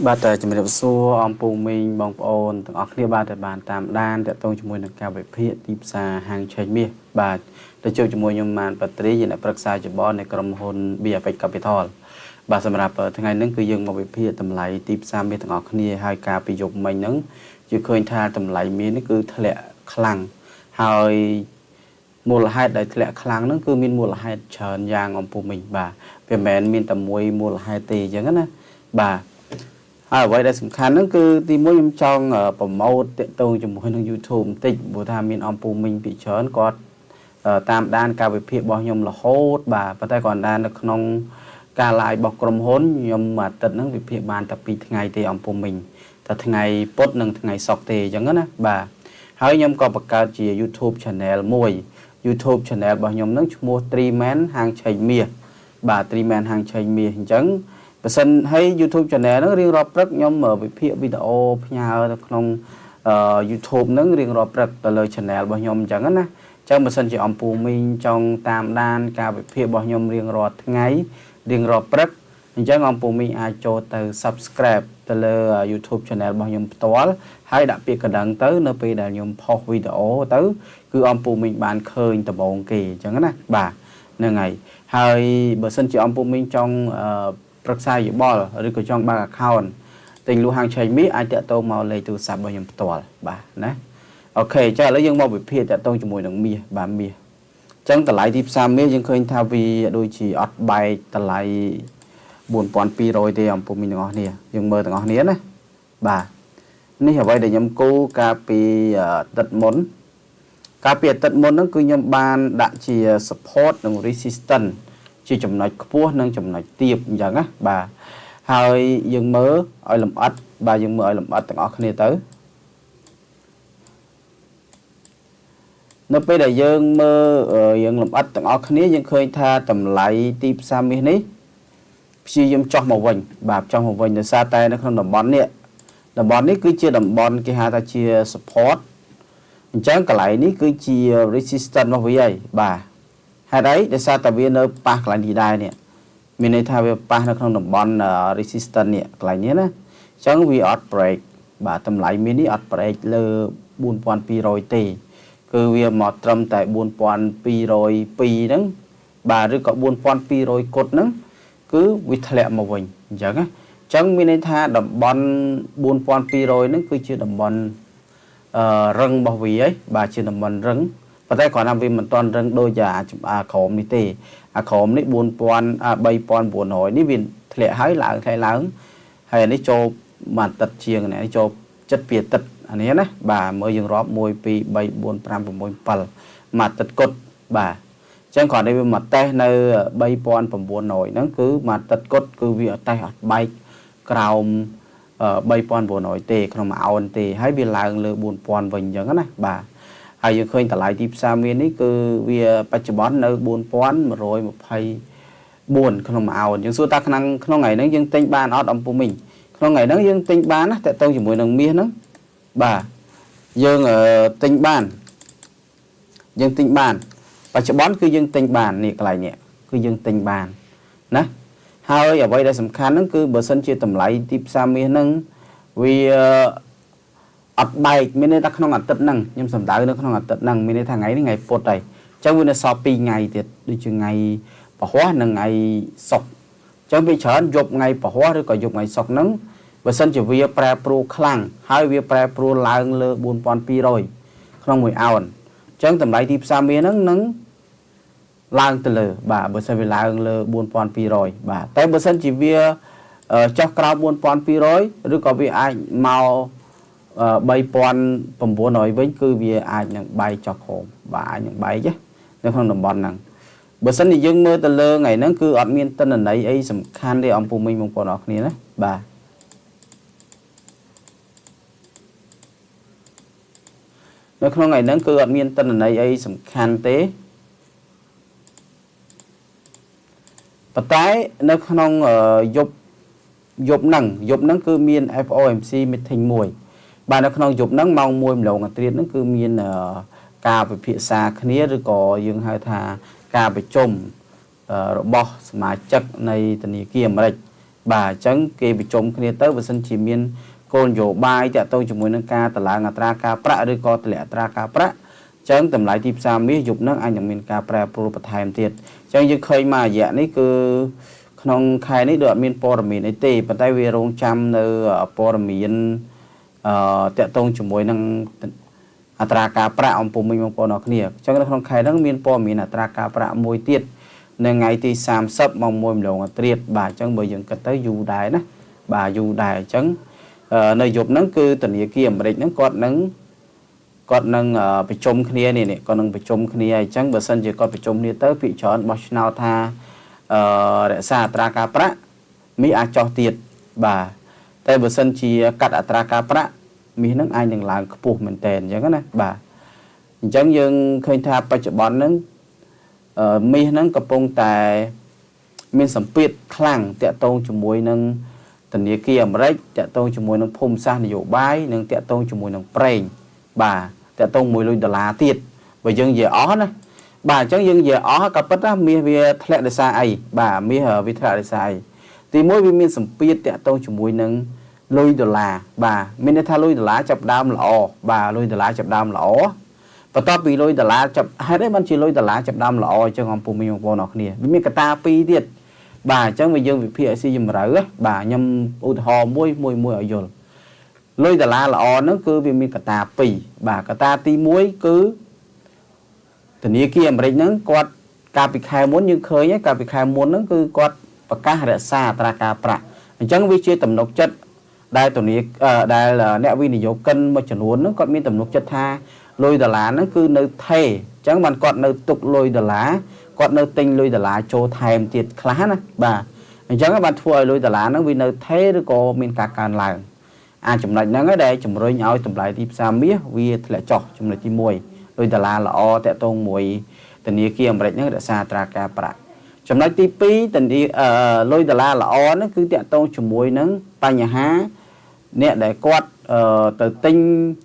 បាទតែជំរាបសួរអំពូមីងបងប្អូនទាំងអស់គ្នាបាទតែបានតាមដានតទៅជាមួយនឹងការវិភាគទីផ្សារហាងឆេងមាសបាទទៅជួបជាមួយខ្ញុំម៉ានប៉ាត្រីជាអ្នកប្រឹក្សាច្បងនៃក្រុមហ៊ុន BFX Capital បាទសម្រាប់ថ្ងៃនេះគឺយើងមកវិភាគតម្លៃទីផ្សារមាសទាំងអស់គ្នាហើយការពីយប់មិញហ្នឹងជាឃើញថាតម្លៃមាសនេះគឺធ្លាក់ខ្លាំងហើយមូលហេតុដែលធ្លាក់ខ្លាំងហ្នឹងគឺមានមូលហេតុច្រើនយ៉ាងអំពូមីងបាទវាមិនមែនមានតែមួយមូលហេតុទេអញ្ចឹងណាបាទហើយអ្វីដែលសំខាន់ហ្នឹងគឺទីមួយខ្ញុំចង់ប្រម៉ូទតាក់ទងជាមួយនឹង YouTube បន្តិចព្រោះថាមានអំពូមីងពីច្រើនគាត់តាមដានការវិភាគរបស់ខ្ញុំរហូតបាទប៉ុន្តែគាត់ដាននៅក្នុងការ live របស់ក្រុមហ៊ុនខ្ញុំមួយអាទិត្យហ្នឹងវិភាគបានតែ2ថ្ងៃទេអំពូមីងតែថ្ងៃពុធនិងថ្ងៃសុក្រទេអញ្ចឹងណាបាទហើយខ្ញុំក៏បង្កើតជា YouTube Channel មួយ YouTube Channel របស់ខ្ញុំហ្នឹងឈ្មោះ Triman ហាងឆេងមាសបាទ Triman ហាងឆេងមាសអញ្ចឹងបើសិនហើយ YouTube Channel ហ្នឹងរៀងរាល់ព្រឹកខ្ញុំវិភាគវីដេអូផ្ញើទៅក្នុងYouTube ហ្នឹងរៀងរាល់ព្រឹកទៅលើ Channel របស់ខ្ញុំអញ្ចឹងណាអញ្ចឹងបើសិនជាអំពូមីងចង់តាមដានការវិភាគរបស់ខ្ញុំរៀងរាល់ថ្ងៃរៀងរាល់ព្រឹកអញ្ចឹងអំពូមីងអាចចូលទៅ Subscribe ទៅលើ YouTube Channel របស់ខ្ញុំផ្ទាល់ហើយដាក់ពាក្យកណ្ដឹងទៅនៅពេលដែលខ្ញុំផុសវីដេអូទៅគឺអំពូមីងបានឃើញដំបូងគេអញ្ចឹងណាបាទហ្នឹងហើយបើសិនជាអំពូមីងចង់ប្រឹក្សាយោបល់ឬក៏ចង់បើក account ទិញលក់ហាងឆេងមាសអាចតាក់ទងមកលេខទូរស័ព្ទរបស់ខ្ញុំផ្ទាល់បាទណាអូខេចាឥឡូវយើងមកវិភាគតាក់ទងជាមួយនឹងមាសបាទមាសអញ្ចឹងតម្លៃទីផ្សារមាសយើងឃើញថាវាដូចជាអត់បែកតម្លៃ4200ទេអំពុំមីងទាំងអស់គ្នាយើងមើលទាំងអស់គ្នាណាបាទនេះអ្វីដែលខ្ញុំគូកាលពីទឹកមុនកាលពីអាទិត្យមុនហ្នឹងគឺខ្ញុំបានដាក់ជា support និង resistance ជាចំណុចខ្ពស់និងចំណុចទាបអញ្ចឹងណាបាទហើយយើងមើលឲ្យលម្អិតបាទយើងមើលឲ្យលម្អិតទាំងអស់គ្នាទៅនៅពេលដែលយើងមើលយើងលម្អិតទាំងអស់គ្នាយើងឃើញថាតម្លៃទីផ្សារមាសនេះព្យាយាមចុះមកវិញបាទចុះមកវិញដោយសារតែនៅក្នុងតំបន់នេះគឺជាតំបន់គេហៅថាជា support អញ្ចឹងកន្លែងនេះគឺជា resistance របស់វាហើយបាទហេតុអីដោយសារតែវានៅប៉ះកន្លែងនេះដែរនេះមានន័យថាវាប៉ះនៅក្នុងតំបន់ resistance នេះកន្លែងនេះណាអញ្ចឹងវាអត់ break បាទតម្លៃមាននេះអត់ break លើ4200ទេគឺវាមកត្រឹមតែ4202ហ្នឹងបាទឬក៏4200គុតហ្នឹងគឺវាធ្លាក់មកវិញអញ្ចឹងណាអញ្ចឹងមានន័យថាតំបន់4200ហ្នឹងគឺជាតំបន់រឹងរបស់វាហើយបាទជាតំបន់រឹងប៉ុន្តែគ្រាន់តែវាមិនទាន់រឹងដូចអាក្រមនេះទេអាក្រមនេះ3900នេះវាធ្លាក់ហើយឡើងហើយអានេះចូលមួយអាទិត្យជាងនេះចូលចិត្តពីអាទិត្យអានេះណាបាទមើលយើងរាប់1 2 3 4 5 6 7មួយអាទិត្យគត់បាទអញ្ចឹងគ្រាន់តែវាមកតេស្តនៅ3900ហ្នឹងគឺមួយអាទិត្យគត់គឺវាតេស្តអត់បែកក្រោម3900ទេក្នុងមួយអោនទេហើយវាឡើងលើ4000វិញអញ្ចឹងណាបាទហើយយើងឃើញតម្លៃទីផ្សារមាននេះគឺវាបច្ចុប្បន្ននៅ4124ក្នុងមួយអោនយើងសួរថាក្នុងថ្ងៃហ្នឹងយើងទិញបានអត់អំពុំមីងក្នុងថ្ងៃហ្នឹងយើងទិញបានណាតើតើជាមួយនឹងមាសហ្នឹងបាទយើងទិញបានបច្ចុប្បន្នគឺយើងទិញបាននេះកន្លែងនេះគឺយើងទិញបានណាហើយអ្វីដែលសំខាន់ហ្នឹងគឺបើសិនជាតម្លៃទីផ្សារមាសហ្នឹងវាអត់បែកមានន័យថាក្នុងអាទិត្យហ្នឹងខ្ញុំសំដៅនៅក្នុងអាទិត្យហ្នឹងមានន័យថាថ្ងៃនេះថ្ងៃពុធហើយអញ្ចឹងវានៅសល់2ថ្ងៃទៀតដូចជាថ្ងៃពហុនិងថ្ងៃសុក្រអញ្ចឹងវាច្រើនយប់ថ្ងៃពហុឬក៏យប់ថ្ងៃសុក្រហ្នឹងបើសិនជាវាប្រែប្រួលខ្លាំងហើយវាប្រែប្រួលឡើងលើ4200ក្នុងមួយអោនអញ្ចឹងតម្លៃទីផ្សារមាសហ្នឹងនឹងឡើងទៅលើបាទបើសិនវាឡើងលើ4200បាទតែបើសិនជាវាចុះក្រោម4200ឬក៏វាអាចមក3900វិញគឺវាអាចនឹងបែកចុះក្រោមបាទអាចនឹងបែកនៅក្នុងតំបន់ហ្នឹងបើសិនជាយើងមើលទៅលើថ្ងៃហ្នឹងគឺអត់មានទិន្នន័យអីសំខាន់ទេអំពុំមីងបងប្អូនអរគ្នាណាបាទនៅក្នុងថ្ងៃហ្នឹងគឺអត់មានទិន្នន័យអីសំខាន់ទេប៉ុន្តែនៅក្នុងយប់ហ្នឹងគឺមាន FOMC meeting មួយបាទនៅក្នុងយប់ហ្នឹងម៉ោង1ម្ដងអាត្រាហ្នឹងគឺមានការពិភាក្សាគ្នាឬក៏យើងហៅថាការប្រជុំរបស់សមាជិកនៃធនាគារអាមេរិកអ bà chẳng kê bị trộm kia tới và sân chỉ miên con dỗ bài tại tôi chỉ muốn nâng ca tờ là ngà tra ca pra đưa co tờ lẹ tra ca pra chẳng tầm lại tiếp xa mía dục nước anh nhận miên ca pra pro bật thèm tiệt chẳng như khơi mà dạ ní cứ không khai ní được miên po miên ấy tê và tay về rong trăm nơi po miên tại tôi chỉ muốn nâng tra ca pra ông phụ mình po nó kia chẳng không khai nâng miên po miên tra ca pra môi tiệt nên ngày thì sam sấp mong môi lồng triệt bà chẳng bởi dựng cái tới du đài đó bà du đài chẳng nơi dục nắng cứ tình yêu kia mà định nắng còn nắng bị trông kia này còn nắng bị trông kia chẳng bữa sân chỉ còn bị trông kia tới bị chọn bọc nào tha để xa tra ca pra mỹ ai cho tiệt bà tại bữa sân chỉ cắt tra ca pra mỹ nắng ai đừng làm buộc mình tiền chẳng cái này bà chẳng nhưng khơi tha bây giờ bọn nắng mi nắng cặp bông tài miền sầm piệt khang tẹt tông cho mùi nâng tình yêu kia mà đấy tẹt tông cho mùi nâng phum sa nhiều bái nâng tẹt tông cho mùi nâng prey bà tẹt tông mùi lui đà la tiệt và dân về ó nè bà chẳng dân về ó cặp bất á mi về thẹt để xa ai bà mi hở vi thẹt để xa ai thì mỗi vi miền sầm piệt tẹt tông cho mùi nâng lui đà la bà miền để tha lui đà la chập đam lọ bà lui đà la chập đam lọ và to bị lôi đà la chập hai đấyมันchỉ lôi đà la chập đam lọ cho ngom pum mình một nọ kiaมีกระตาปีទៀតbà chẳng bây giờ bị phía si dùm rỡ bà nhâm út hò môi ở dồn lôi đà la lọ nó cứ vìมีกระตาปีbàกระตาti muối cứ tình yêu kia mà đấy nó quạt cà bị khai muốn như khơi nhé cà bị khai muốn nó cứ quạt bạc cá hệ xa tra cà pra chẳng vì chơi tầm độc chất đây tụi này đây là nẹo vi này dấu cân mà chuẩn uốn nó cònมีtầm độc chất tha lôi đà lá nó cứ nơi thề chẳng bạn còn nơi tục lôi đà lá còn nơi tinh lôi đà lá cho thèm tiệt khá nè bà chẳng các bạn thua lôi đà lá nó vì nơi thế nó có mình cả càng lại chụm lại nó ở đây chụm rồi nhau chụm lại tiếp xa mía vì lại chọc chụm lại chi mùi lôi đà lá là o tẹt tôn mùi tình yêu kia mà nó đã xa tra ca bạc chụm lại tí pí tình yêu lôi đà la là o nó cứ tẹt tôn chụm mùi nó ta nhà há nè để quát từ tinh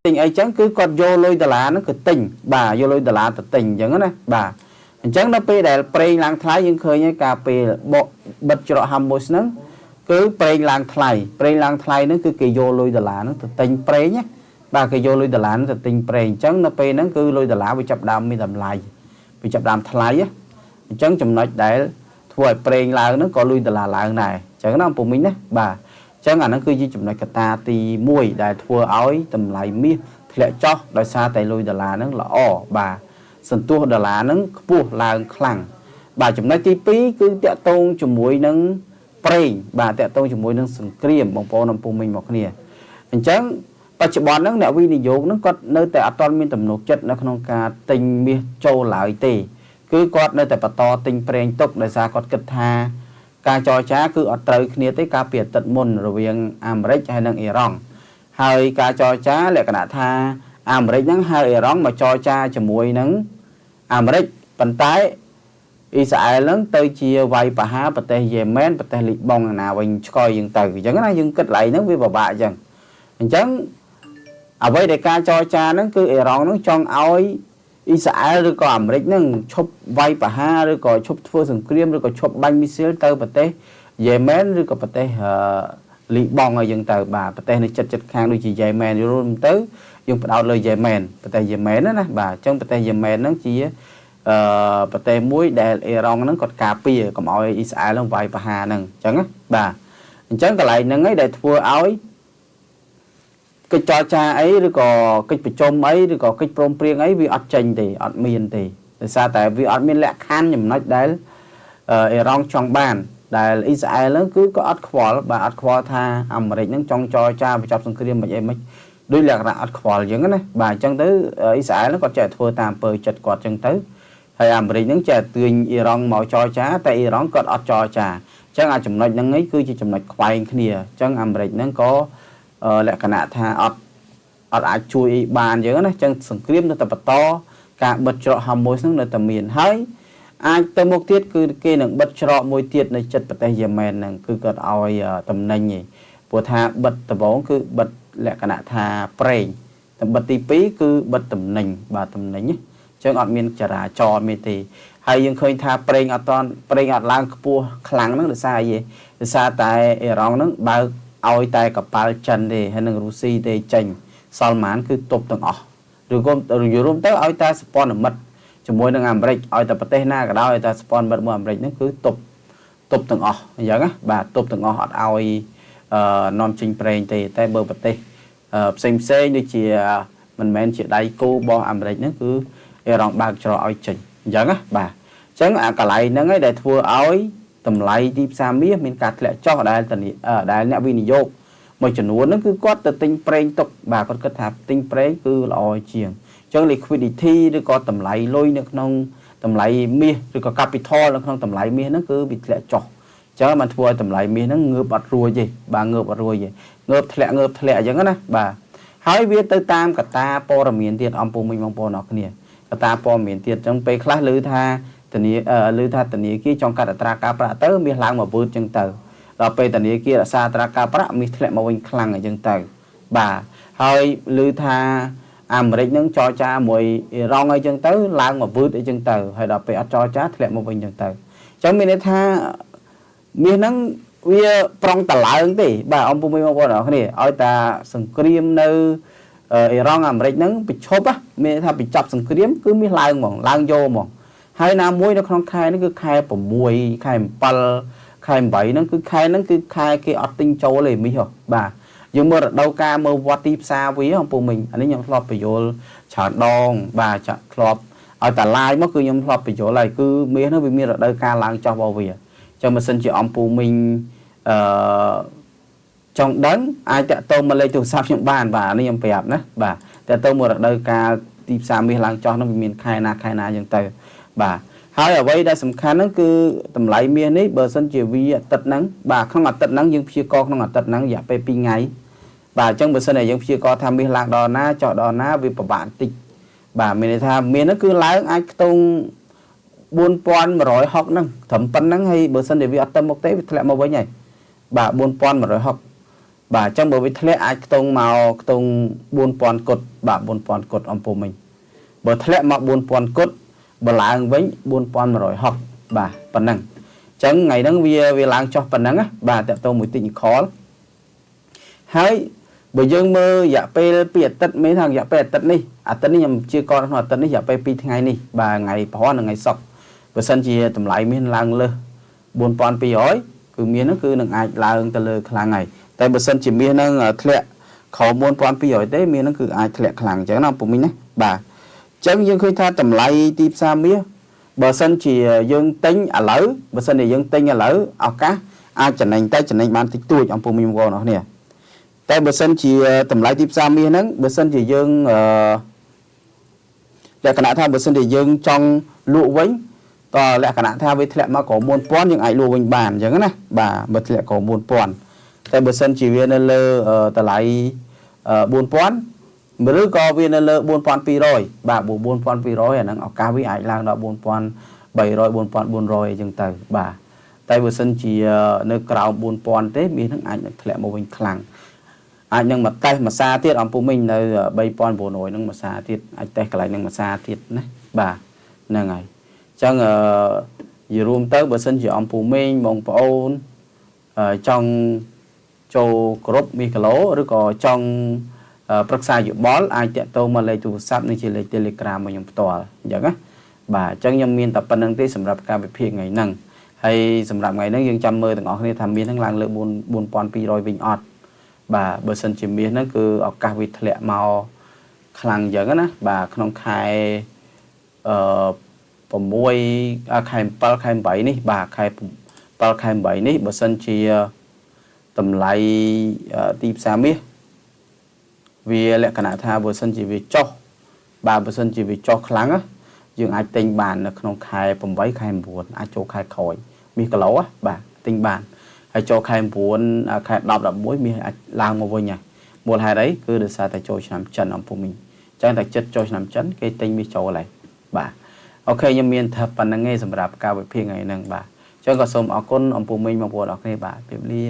tình ấy chẳng cứ con vô lôi đà lá nó cứ tình bà vô lôi đà lá tình chẳng đó bà chẳng nó pe để prey lang thái nhưng khơi như cà phê bộ bật cho hầm bột nó cứ prey lang thái nó cứ kỳ vô lôi đà lá nó tình prey nhé bà kỳ vô lôi đà lá nó tình prey chẳng nó pe nó cứ lôi đà lá bị chập đam mi đầm lại bị chập đam thái á chẳng chùm nói để thua prey lang nó có lôi đà lá lang này chẳng nó phụ mình đấy bà chẳng là nó cứ như chụp này cả ta thì mùi đại thua áo tầm lại mi thì lại cho đại xa tay lôi đà la nó là o bà sân tua đà la nó bùa là khẳng bà chụp này tí pí cứ tẹt tôn chụp muối nó prey bà tẹt tôn chụp muối nó sừng kriềm bằng po nằm pung mình một kia chẳng bà chụp bón nó nẹo vi thì dốt nó có nơi tại toàn miền tầm nốt chất nó không cả tình mi châu lại tì cứ có nơi tại bà to tình prey tốc đại xa có kịch tha ca cho chá cứ ở trời kia tới ca biệt tận môn rồi viên Americ hay năng Iran hơi ca cho chá lại cả tha Americ nắng hơi Iran mà cho cha cho muối nắng Americ bàn tay Israel lớn tới chia vay bà há bà tê Yemen bà tê lị bông nào mình coi dừng từ chẳng nó dừng kết lại nó với bà bạ chẳng chẳng ở đây để ca cho cha nó cứ Iran nó cho áo Israel rồi có Americ nó chụp vay bà ha rồi có chụp phơi sừng cream rồi có chụp bánh missile tới bờ tây Yemen rồi có bờ tây lì bong ở dân tờ bà bờ tây này chật khang đôi chỉ Yemen rồi tới dùng đầu lời Yemen bờ tây Yemen đó nè bà trong bờ tây Yemen nó chỉ bờ tây muối để Iran nó còn cà phê còn mọi Israel nó vay bà ha nè chẳng á bà chẳng cái lại nó ấy để thua áo cái cho cha ấy rồi có cái bị trôm ấy rồi có cái prom prieng ấy vì ở trình thì ở miền thì sao tại vì ở miền lẹ khan nhầm nói đấy Iran trong bàn đại Israel nó cứ có ắt khóa bà ắt khóa tha Americ nó trong cho cha và chọc sân kia mà vậy mấy đôi lạc là ắt khóa giống cái này bà chân tới Israel nó có trẻ thua tạm bơi chật quạt chân tới hay Americ nó trẻ tươi Iran màu cho cha tại Iran có ắt cho cha chẳng ai chụp nói nó ấy cứ chỉ chụp nói khoai kia chẳng Americ nó có lại cả nạ tha ọt ai chui bàn chứ nó chân sừng kiếm nó tập to cả bật trọ hầm môi xuống nơi tầm miền hơi ai tới một tiết cứ kia nâng bật trọ môi tiết nơi chất bật tay Yemen nâng cứ cất oi tầm nanh nhỉ của tha bật tập bóng cứ bật lại cả nạ tha prey tầm bật tí pí cứ bật tầm nanh bà tầm nanh nhé ចឹងអត់មានចរាចរណ៍មានទេហើយយើងឃើញថាប្រេងអត់តប្រេងអត់ឡើងខ្ពស់ខ្លាំងហ្នឹងដោយសារអីដោយសារតែអេរ៉ង់ហ្នឹងបើកឲ្យតែកប៉ាល់ចិនទេហើយនឹងរុស្ស៊ីទេចេញសល់ម៉ានគឺទប់ទាំងអស់ឬក៏រួមទៅឲ្យតែស្ព័នមិត្តជាមួយនឹងអាមេរិកឲ្យតែប្រទេសណាក៏ដោយឲ្យតែស្ព័នមិត្តមួយអាមេរិកហ្នឹងគឺទប់ទាំងអស់អញ្ចឹងណាបាទទប់ទាំងអស់អត់ឲ្យនាំចេញប្រេងទេតែបើប្រទេសផ្សេងដូចជាមិនមែនជាដៃគូរបស់អាមេរិកហ្នឹងគឺអេរ៉ង់បើកច្រកឲ្យចេញអញ្ចឹងណាបាទអញ្ចឹងអាកន្លែងហ្នឹងឯងដែលធ្វើឲ្យតម្លៃទីផ្សារមាសមានការធ្លាក់ចុះដែលអ្នកវិនិយោគមួយចំនួនហ្នឹងគឺគាត់ទៅទិញប្រេងទុកបាទគាត់គិតថាទិញប្រេងគឺល្អជាងអញ្ចឹង liquidity ឬក៏តម្លៃលុយនៅក្នុងតម្លៃមាសឬក៏ capital នៅក្នុងតម្លៃមាសហ្នឹងគឺវាធ្លាក់ចុះអញ្ចឹងมันធ្វើឲ្យតម្លៃមាសហ្នឹងងើបអត់រួចទេបាទងើបអត់រួចទេងើបធ្លាក់អញ្ចឹងណាបាទហើយវាទៅតាមកត្តាព័ត៌មានទៀតអំពុំមិញបងប្អូនអរគ្នាកត្តាព័ត៌មានទៀតអញ្ចឹងពេលខ្លះឮថាធនាគារចង់កាត់អត្រាការប្រាក់ទៅមាសឡើងមកវឺតអញ្ចឹងទៅដល់ពេលធនាគាររក្សាអត្រាការប្រាក់មាសធ្លាក់មកវិញខ្លាំងអញ្ចឹងទៅបាទហើយឮថាអាមេរិកនឹងចរចាមួយអ៊ីរ៉ង់អីចឹងទៅឡើងមកវឺតអីចឹងទៅហើយដល់ពេលអត់ចរចាធ្លាក់មកវិញចឹងទៅអញ្ចឹងមានន័យថាមាសហ្នឹងវាប្រង់តឡើងទេបាទអំពុំបងប្អូនអរគ្នាឲ្យតាសង្គ្រាមនៅអ៊ីរ៉ង់អាមេរិកហ្នឹងបញ្ឈប់មានន័យថាបញ្ចប់សង្គ្រាមគឺមាសឡើងហ្មងឡើងយកហ្មងហើយណាមួយនៅក្នុងខែនេះគឺខែ6ខែ7ខែ8ហ្នឹងគឺខែហ្នឹងគឺខែគេអត់ទិញចូលទេមាសបាទយើងមើលរដូវកាលមើលវត្តទីផ្សារវាអំពុំមិញអានេះខ្ញុំធ្លាប់បញ្យល់ច្រើនដងបាទចាក់ធ្លាប់ឲ្យតាឡាយមកគឺខ្ញុំធ្លាប់បញ្យល់ហើយគឺមាសហ្នឹងវាមានរដូវកាលឡើងចុះរបស់វាចឹងបើសិនជាអំពូមិញចង់ដឹងអាចតាក់ទងមកលេខទូរស័ព្ទខ្ញុំបានបាទនេះខ្ញុំប្រាប់ណាបាទតាក់ទងមករដូវកាលទីផ្សារមាសឡើងចុះហ្នឹងវាមានខែណាអញ្ចឹងទៅបាទហើយអ្វីដែលសំខាន់ហ្នឹងគឺតម្លៃមាសនេះបើសិនជាវាអាទិត្យហ្នឹងបាទក្នុងអាទិត្យហ្នឹងយើងព្យាករក្នុងអាទិត្យហ្នឹងរយៈពេល2ថ្ងៃបាទអញ្ចឹងបើសិនជាយើងព្យាករថាមាសឡើងដល់ណាចុះដល់ណាវាពិបាកបន្តិចបាទមានន័យថាមាសហ្នឹងគឺឡើងអាចខ្ទង់4160ហ្នឹងត្រឹមប៉ុណ្្នឹងហើយបើសិនជាវាអត់ទៅមុខទេវាធ្លាក់មកវិញហើយបាទ4160បាទអញ្ចឹងបើវាធ្លាក់អាចខ្ទង់4000 គុតបាទ4000គុតអំពុំមិញបើធ្លាក់មក4000គុតបើឡើងវិញ4160បាទប៉ុណ្ណឹងអញ្ចឹងថ្ងៃហ្នឹងវាឡើងចុះប៉ុណ្ណឹងបាទតើតទៅមួយ technical ហើយបើយើងមើលរយៈពេល2អាទិត្យមានថារយៈពេលអាទិត្យនេះខ្ញុំជាកក្នុងអាទិត្យនេះរយៈពេល2ថ្ងៃនេះបាទថ្ងៃប្រហ័ននិងថ្ងៃសុក្របើសិនជាតម្លៃមានឡើងលើស4200គឺមានហ្នឹងគឺនឹងអាចឡើងទៅលើខ្លាំងហើយតែបើសិនជាមានហ្នឹងធ្លាក់ក្រោម4200ទេមានហ្នឹងគឺអាចធ្លាក់ខ្លាំងអញ្ចឹងណាពុំមិញណាបាទអញ្ចឹងយើងឃើញថាតម្លៃទីផ្សារមាសបើសិនជាយើងទិញឥឡូវបើសិនជាយើងទិញឥឡូវឱកាសអាចចំណេញបានតិចតួចអំពុំមិញបងប្អូនអរគ្នាតែបើសិនជាតម្លៃទីផ្សារមាសហ្នឹងបើសិនជាយើងលក្ខណៈថាបើសិនជាយើងចង់លក់វិញតលក្ខណៈថាវាធ្លាក់មកក្រោម4000យើងអាចលក់វិញបានអញ្ចឹងណាបាទបើធ្លាក់ក្រោម4000តែបើសិនជាវានៅលើតម្លៃ4000ឬក៏វានៅលើ4200បាទ4200អាហ្នឹងឱកាសវាអាចឡើងដល់4300 4400អញ្ចឹងទៅបាទតែបើសិនជានៅក្រោម4000ទេមាសហ្នឹងអាចនឹងធ្លាក់មកវិញខ្លាំងអាចនឹងមកតេស្តមួយសាទៀតអំពុំមិញនៅ3900ហ្នឹងមួយសាទៀតអាចតេស្តកន្លែងហ្នឹងមួយសាទៀតណាបាទហ្នឹងហើយអញ្ចឹងនិយាយរួមទៅបើសិនជាអំពុំមិញបងប្អូនចង់ចូលគ្រប់មាសគីឡូឬក៏ចង់ប្រឹក្សាយោបល់អាចតាក់ទងមកលេខទូរស័ព្ទនេះជាលេខ Telegram របស់ខ្ញុំផ្ទាល់អញ្ចឹងណាបាទអញ្ចឹងខ្ញុំមានតែប៉ុណ្្នឹងទេសម្រាប់ការវិភាគថ្ងៃហ្នឹងហើយសម្រាប់ថ្ងៃហ្នឹងយើងចាំមើលទាំងអស់គ្នាថាមាសហ្នឹងឡើងលើ4200វិញអត់បាទបើសិនជាមាសហ្នឹងគឺឱកាសវាធ្លាក់មកខ្លាំងអញ្ចឹងណាបាទក្នុងខែ6ខែ7ខែ8នេះបាទខែ7ខែ8នេះបើសិនជាតម្លៃទីផ្សារមាសវាលក្ខណៈថាបើសិនជាវាចុះបាទបើសិនជាវាចុះខ្លាំងយើងអាចទិញបាននៅក្នុងខែ8ខែ9អាចចូលខែក្រោយមាសគីឡូបាទទិញបានហើយចូលខែ9ខែ10 11មាសអាចឡើងមកវិញហើយមូលហេតុអីគឺដោយសារតែចូលឆ្នាំចិនអំពុំមិញអញ្ចឹងតែចិត្តចូលឆ្នាំចិនគេទិញមាសចូលហើយបាទអូខេខ្ញុំមានថាប៉ុណ្្នឹងឯងសម្រាប់ការវិភាគថ្ងៃហ្នឹងបាទអញ្ចឹងក៏សូមអរគុណអំពុំមិញបងប្អូនអរគ្នាបាទជម្រាបលា